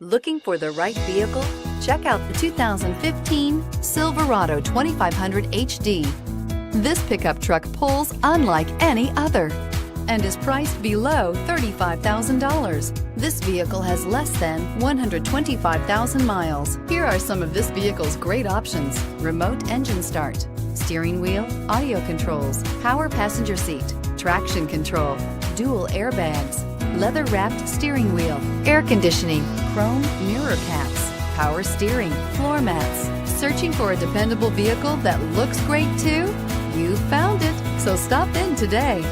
Looking for the right vehicle? Check out the 2015 Silverado 2500HD. This pickup truck pulls unlike any other and is priced below $35,000. This vehicle has less than 125,000 miles. Here are some of this vehicle's great options: remote engine start, steering wheel audio controls, power passenger seat, traction control, dual airbags, leather-wrapped steering wheel, air conditioning, chrome mirror caps, power steering, floor mats. Searching for a dependable vehicle that looks great too? You found it, so stop in today.